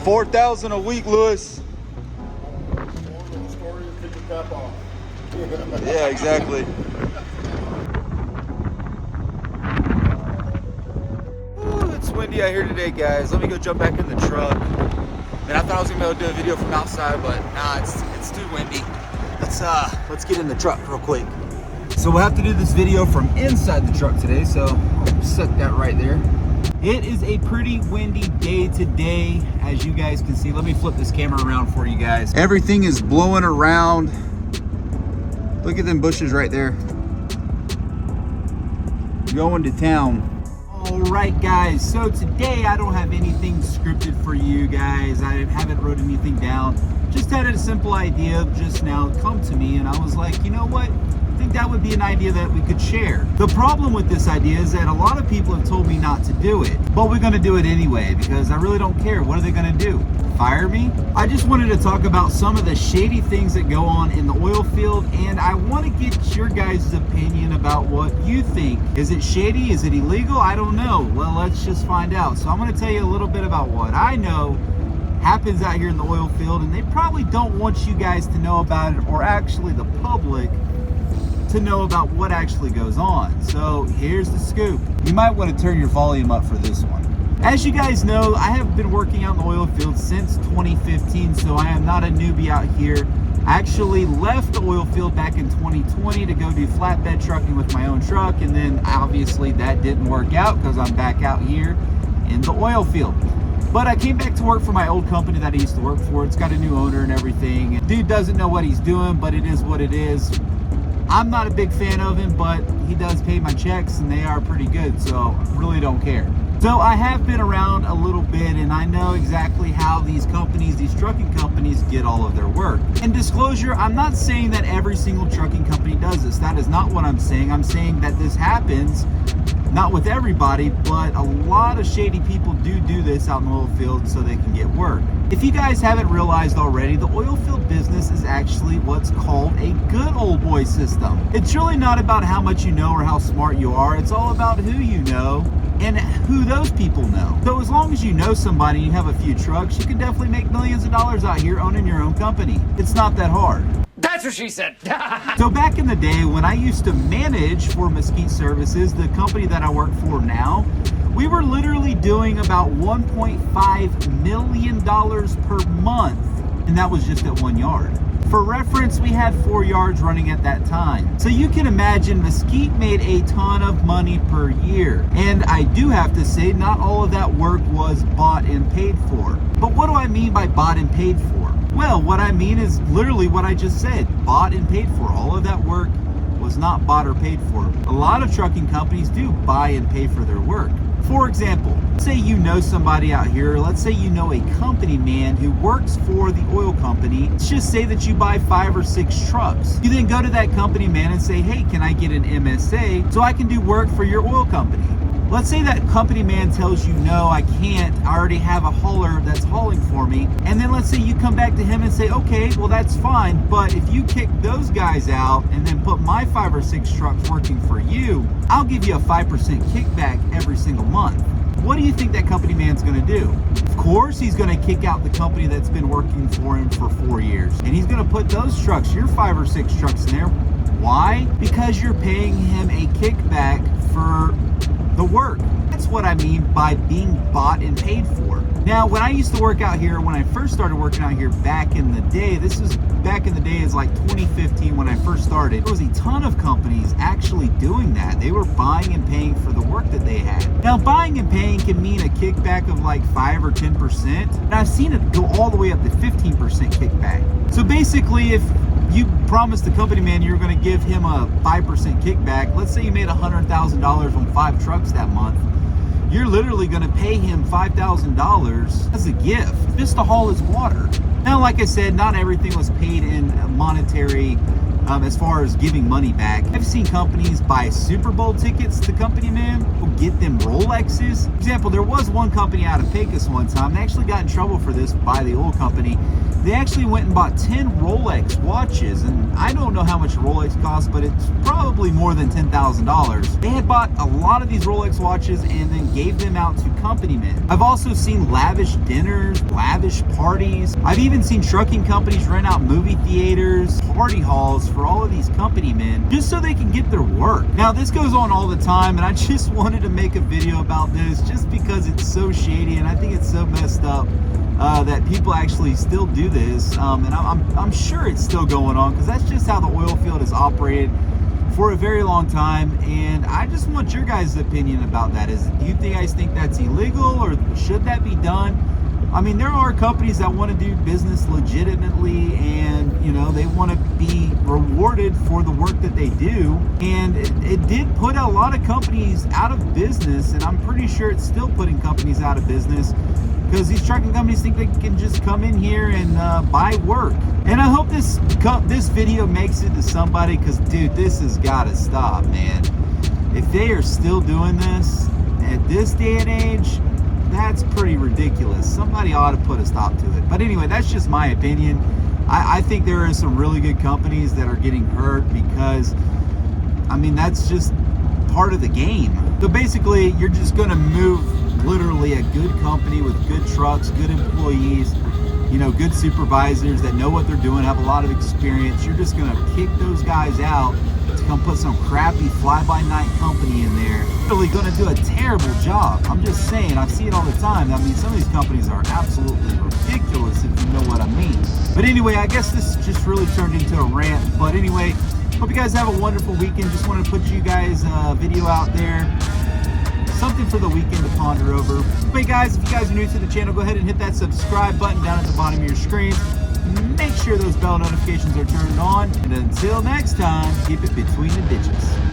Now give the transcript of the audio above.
$4,000 a week, Lewis. Yeah, exactly. Ooh, it's windy out here today, guys. Let me go jump back in the truck. Man, I thought I was gonna be able to do a video from outside, but nah, it's too windy. Let's get in the truck real quick. So we'll have to do this video from inside the truck today, so I'll set that right there. It is a pretty windy day today, as you guys can see. Let me flip this camera around for you guys. Everything is blowing around. Look at them bushes right there. Going to town. All right, guys, so today I don't have anything scripted for you guys. I haven't wrote anything down. Just had a simple idea just now come to me, and I was like, you know what? I think that would be an idea that we could share. The problem with this idea is that a lot of people have told me not to do it, but we're gonna do it anyway because I really don't care. What are they gonna do? Fire me? I just wanted to talk about some of the shady things that go on in the oil field, and I want to get your guys' opinion about what you think. Is it shady? Is it illegal? I don't know. Well, let's just find out. So I'm going to tell you a little bit about what I know happens out here in the oil field, and they probably don't want you guys to know about it, or actually the public to know about what actually goes on. So here's the scoop. You might want to turn your volume up for this one. As you guys know, I have been working out in the oil field since 2015, so I am not a newbie out here. I actually left the oil field back in 2020 to go do flatbed trucking with my own truck, and then obviously that didn't work out because I'm back out here in the oil field. But I came back to work for my old company that I used to work for. It's got a new owner and everything. Dude doesn't know what he's doing, but it is what it is. I'm not a big fan of him, but he does pay my checks and they are pretty good, so really don't care. So I have been around a little bit, and I know exactly how these companies, these trucking companies, get all of their work. And disclosure, I'm not saying that every single trucking company does this. That is not what I'm saying. I'm saying that this happens, not with everybody, but a lot of shady people do this out in the oil field so they can get work. If you guys haven't realized already, the oil field business is actually what's called a good old boy system. It's really not about how much you know or how smart you are. It's all about who you know and who those people know. So as long as you know somebody and you have a few trucks, you can definitely make millions of dollars out here owning your own company. It's not that hard. That's what she said. So back in the day when I used to manage for Mesquite Services, the company that I work for now, we were literally doing about $1.5 million per month, and that was just at one yard. For reference, we had 4 yards running at that time. So you can imagine Mesquite made a ton of money per year. And I do have to say, not all of that work was bought and paid for. But what do I mean by bought and paid for? Well, what I mean is literally what I just said, bought and paid for. All of that work was not bought or paid for. A lot of trucking companies do buy and pay for their work. For example, say you know somebody out here, let's say you know a company man who works for the oil company. Let's just say that you buy 5 or 6 trucks. You then go to that company man and say, hey, can I get an MSA so I can do work for your oil company? Let's say that company man tells you, no, I can't. I already have a hauler that's hauling for me. And then let's say you come back to him and say, okay, well, that's fine. But if you kick those guys out and then put my 5 or 6 trucks working for you, I'll give you a 5% kickback every single month. What do you think that company man's going to do? Of course, he's going to kick out the company that's been working for him for 4 years. And he's going to put those trucks, your 5 or 6 trucks in there. Why? Because you're paying him a kickback for the work. That's what I mean by being bought and paid for. Now, when I used to work out here, when I first started working out here back in the day, this was back in the day is like 2015 when I first started, there was a ton of companies actually doing that. They were buying and paying for the work that they had. Now, buying and paying can mean a kickback of like 5 or 10%, and I've seen it go all the way up to 15% kickback. So basically, if you promised the company man you're going to give him a 5% kickback, let's say you made $100,000 on 5 trucks that month, you're literally going to pay him $5,000 as a gift just to haul his water. Now, like I said, not everything was paid in monetary as far as giving money back. I've seen companies buy Super Bowl tickets to company men, get them Rolexes. For example, there was one company out of Pecos one time. They actually got in trouble for this by the oil company. They actually went and bought 10 Rolex watches, and I don't know how much a Rolex costs, but it's probably more than $10,000. They had bought a lot of these Rolex watches and then gave them out to company men. I've also seen lavish dinners, lavish parties. I've even seen trucking companies rent out movie theaters, party halls for all of these company men just so they can get their work. Now, this goes on all the time, and I just wanted to make a video about this just because it's so shady and I think it's so messed up. That people actually still do this, and I'm sure it's still going on because that's just how the oil field has operated for a very long time. And I just want your guys' opinion about that. Do you guys think that's illegal, or should that be done? I mean, there are companies that want to do business legitimately, and they want to be rewarded for the work that they do. And it did put a lot of companies out of business, and I'm pretty sure it's still putting companies out of business, because these trucking companies think they can just come in here and buy work. And I hope this video makes it to somebody, because dude, this has got to stop, man. If they are still doing this at this day and age, that's pretty ridiculous. Somebody ought to put a stop to it. But anyway, that's just my opinion. I think there are some really good companies that are getting hurt because, I mean, that's just part of the game. So basically, you're just going to move literally a good company with good trucks, good employees, good supervisors that know what they're doing, have a lot of experience. You're just going to kick those guys out to come put some crappy fly-by-night company in there. Really going to do a terrible job. I'm just saying, I see it all the time. I mean, some of these companies are absolutely ridiculous, if you know what I mean. But anyway, I guess this just really turned into a rant. But anyway, hope you guys have a wonderful weekend. Just wanted to put you guys a video out there. Something for the weekend to ponder over. Hey guys, if you guys are new to the channel, go ahead and hit that subscribe button down at the bottom of your screen. Make sure those bell notifications are turned on. And until next time, keep it between the ditches.